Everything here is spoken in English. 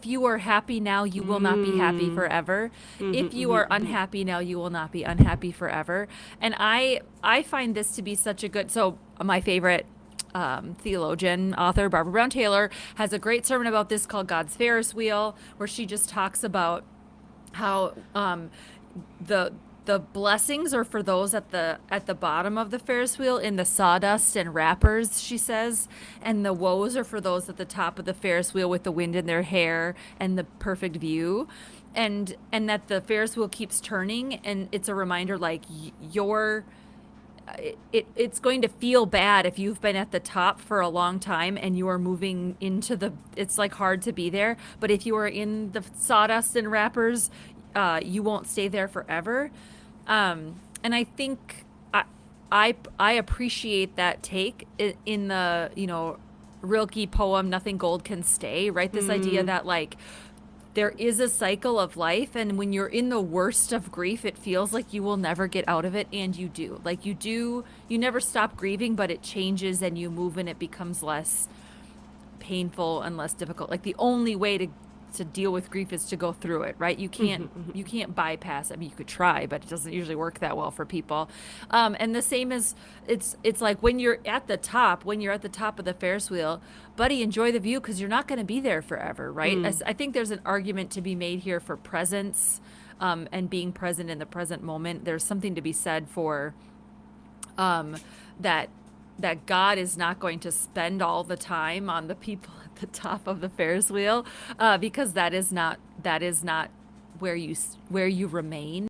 you are happy now, you will not be happy forever. If you are unhappy now, you will not be unhappy forever. And I find this to be such a good. So my favorite theologian, author Barbara Brown Taylor has a great sermon about this called God's Ferris Wheel, where she just talks about how the the blessings are for those at the bottom of the Ferris wheel in the sawdust and wrappers, she says, and the woes are for those at the top of the Ferris wheel with the wind in their hair and the perfect view. And that the Ferris wheel keeps turning, and it's a reminder like your it's going to feel bad if you've been at the top for a long time and you are moving into the it's like hard to be there, but if you are in the sawdust and wrappers, you won't stay there forever. And I think I appreciate that take in the Rilke poem Nothing Gold Can Stay, right? This idea that like there is a cycle of life, and when you're in the worst of grief, it feels like you will never get out of it, and you do. Like you never stop grieving, but it changes and you move and it becomes less painful and less difficult. Like the only way to deal with grief is to go through it, right? You can't bypass. I mean, you could try, but it doesn't usually work that well for people. And the same as it's like when you're at the top of the Ferris wheel, buddy, enjoy the view because you're not going to be there forever, right? I think there's an argument to be made here for presence, and being present in the present moment. There's something to be said for that God is not going to spend all the time on the people at the top of the Ferris wheel, because that is not where you remain.